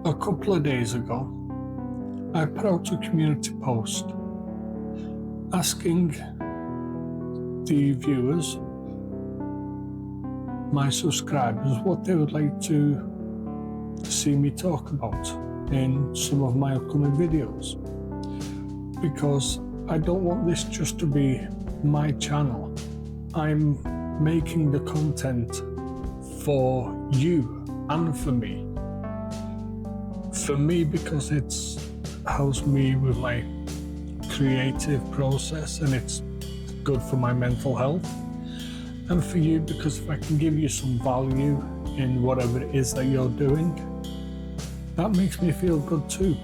A couple of days ago, I put out a community post asking the viewers, my subscribers, what they would like to see me talk about in some of my upcoming videos. Because I don't want this just to be my channel. I'm making the content for you and for me. For me, because it helps me with my creative process and it's good for my mental health. And for you, because if I can give you some value in whatever it is that you're doing, that makes me feel good too.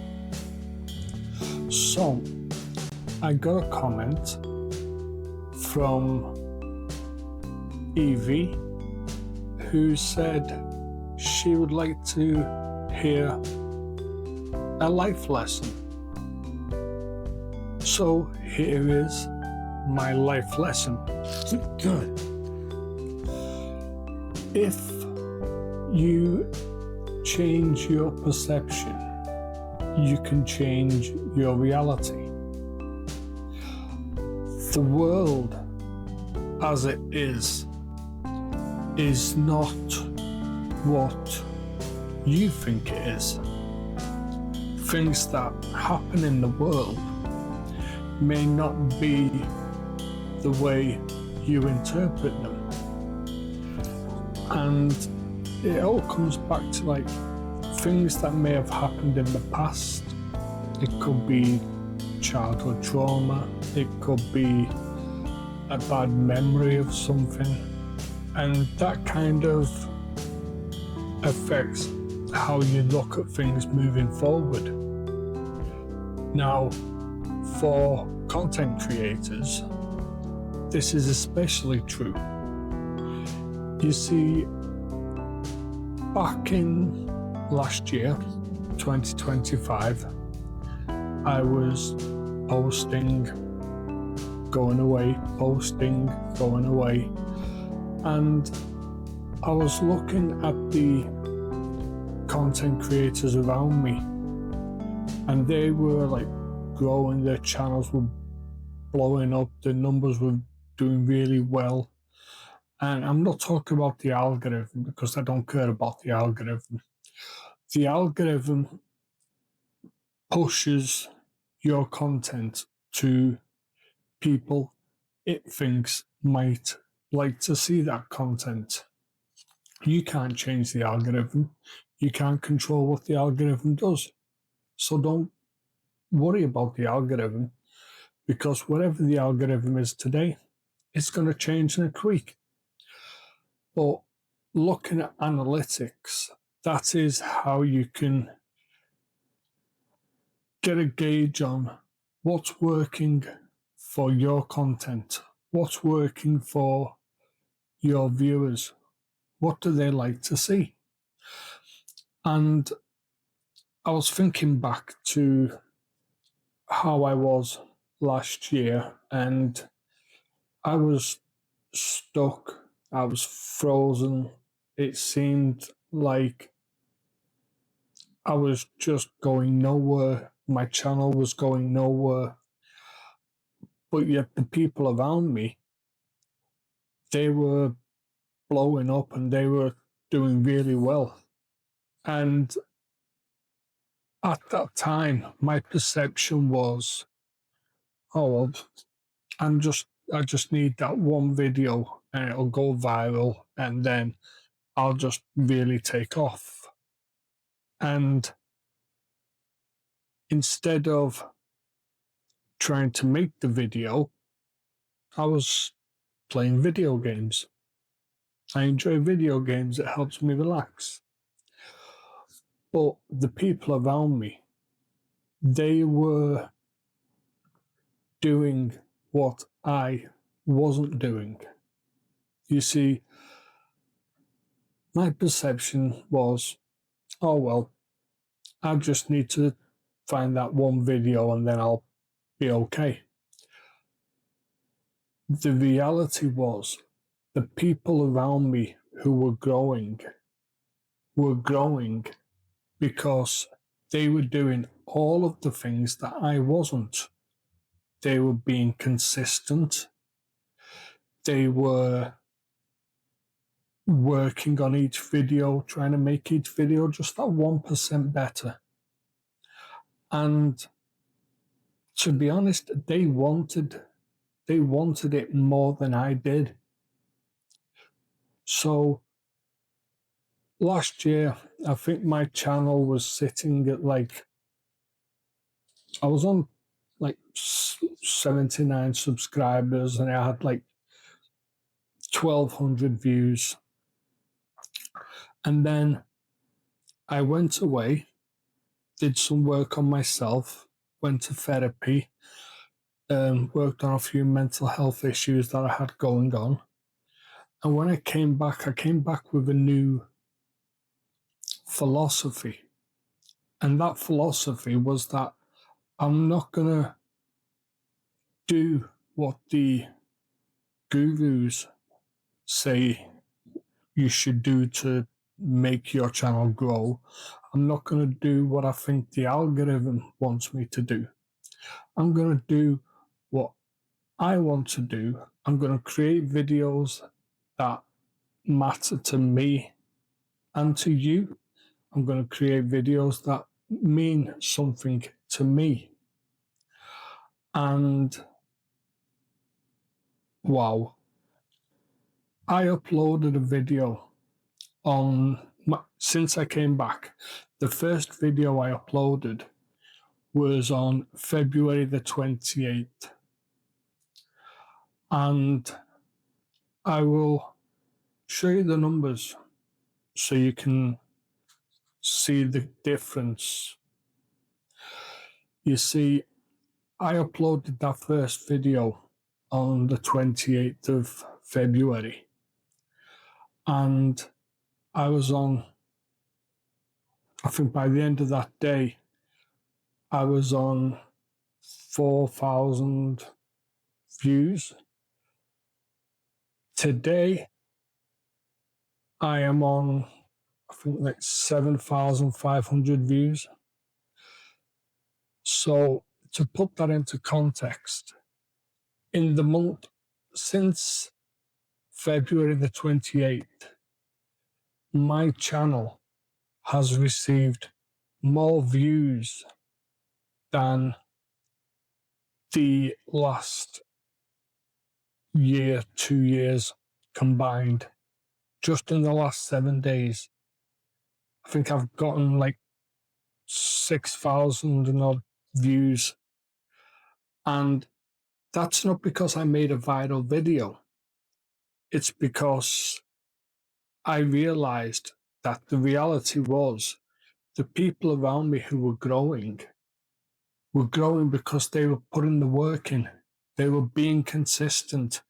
So, I got a comment from Evie who said she would like to hear a life lesson. So here is my life lesson. Good. If you change your perception, you can change your reality. The world as it is not what you think it is. Things that happen in the world may not be the way you interpret them. And it all comes back to like things that may have happened in the past. It could be childhood trauma, it could be a bad memory of something, and that kind of affects how you look at things moving forward. Now, for content creators, this is especially true. You see, back in last year, 2025, I was posting, going away, and I was looking at the content creators around me, and they were like growing, their channels were blowing up, the numbers were doing really well. And I'm not talking about the algorithm, because I don't care about the algorithm. The algorithm pushes your content to people it thinks might like to see that content. You can't change the algorithm. You can't control what the algorithm does. So don't worry about the algorithm, because whatever the algorithm is today, it's going to change next week. But looking at analytics, that is how you can get a gauge on what's working for your content, what's working for your viewers, what do they like to see. And I was thinking back to how I was last year, and I was stuck, I was frozen. It seemed like I was just going nowhere. My channel was going nowhere. But yet the people around me, they were blowing up and they were doing really well. And at that time, my perception was, oh, well, I just need that one video and it'll go viral and then I'll just really take off. And instead of trying to make the video, I was playing video games. I enjoy video games, it helps me relax. But the people around me, they were doing what I wasn't doing. You see, my perception was, oh well, I just need to find that one video and then I'll be okay. The reality was, the people around me who were growing because they were doing all of the things that I wasn't. They were being consistent. They were working on each video, trying to make each video just that 1% better. And to be honest, they wanted it more than I did. So last year, I think my channel was sitting at I was on 79 subscribers and I had 1,200 views. And then I went away, did some work on myself, went to therapy, worked on a few mental health issues that I had going on. And when I came back with a new philosophy. And that philosophy was that I'm not going to do what the gurus say you should do to make your channel grow. I'm not going to do what I think the algorithm wants me to do. I'm going to do what I want to do. I'm going to create videos that matter to me and to you. I'm going to create videos that mean something to me. And wow, I uploaded a video since I came back. The first video I uploaded was on February the 28th. And I will show you the numbers so you can see the difference. You see, I uploaded that first video on the 28th of February. And I was on, I think by the end of that day, I was on 4,000 views. Today, I am on, I think 7,500 views. So to put that into context, in the month since February the 28th, my channel has received more views than the last year, 2 years combined. Just in the last 7 days, I think I've gotten 6,000 and odd views. And that's not because I made a viral video. It's because I realized that the reality was the people around me who were growing because they were putting the work in. They were being consistent.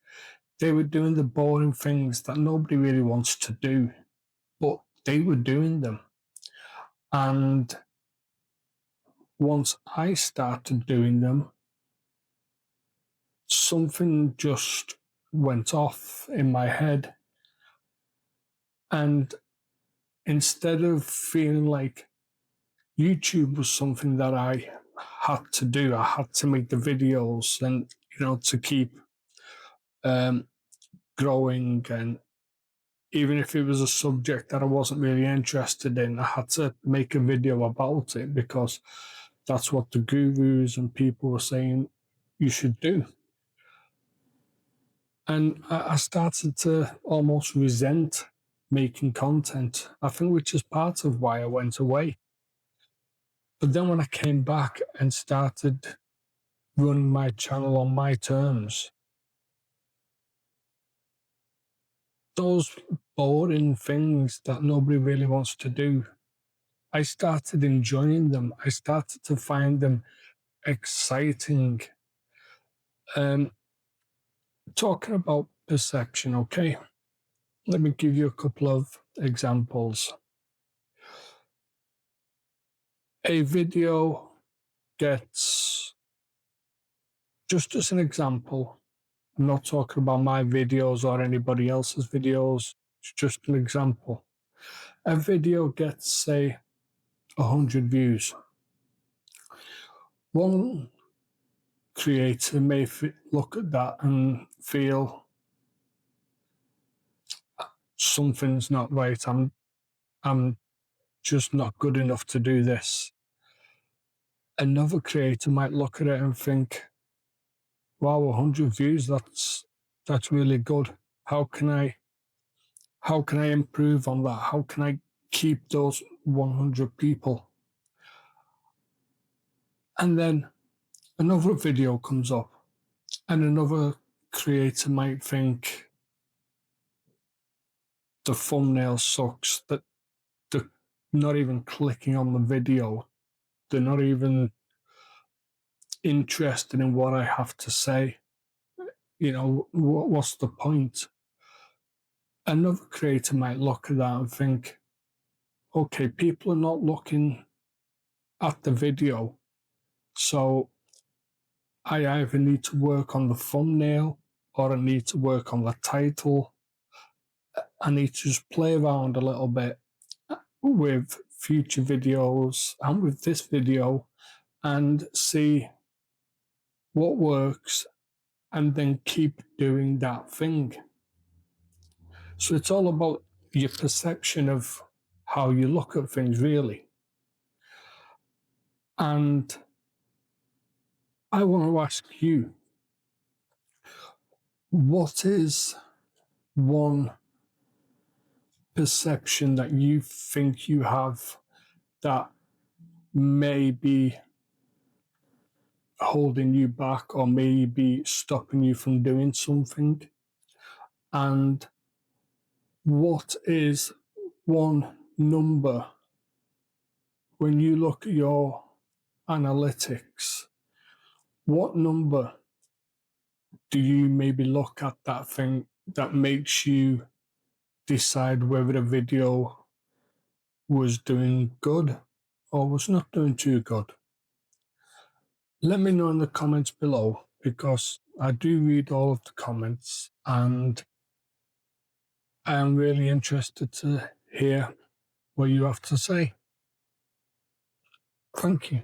They were doing the boring things that nobody really wants to do, but they were doing them. And once I started doing them, something just went off in my head. And instead of feeling like YouTube was something that I had to do, I had to make the videos and, to keep growing. And even if it was a subject that I wasn't really interested in, I had to make a video about it because that's what the gurus and people were saying you should do. And I started to almost resent making content, I think, which is part of why I went away. But then when I came back and started running my channel on my terms, those boring things that nobody really wants to do, I started enjoying them. I started to find them exciting. Talking about perception, okay? Let me give you a couple of examples. A video gets, just as an example, I'm not talking about my videos or anybody else's videos, it's just an example. A video gets, say, 100 views. One creator may look at that and feel something's not right. I'm just not good enough to do this. Another creator might look at it and think, wow, 100 views, that's really good. How can I improve on that? How can I keep those 100 people? And then another video comes up and another creator might think the thumbnail sucks, that they're not even clicking on the video. They're not even interested in what I have to say. You know, what's the point? Another creator might look at that and think, okay, people are not looking at the video, so I either need to work on the thumbnail or I need to work on the title. I need to just play around a little bit with future videos and with this video and see what works and then keep doing that thing. So it's all about your perception of how you look at things, really. And I want to ask you, what is one perception that you think you have that may be holding you back or maybe stopping you from doing something? And what is one number when you look at your analytics? What number do you maybe look at that thing that makes you decide whether the video was doing good or was not doing too good? Let me know in the comments below, because I do read all of the comments and I am really interested to hear what you have to say. Thank you.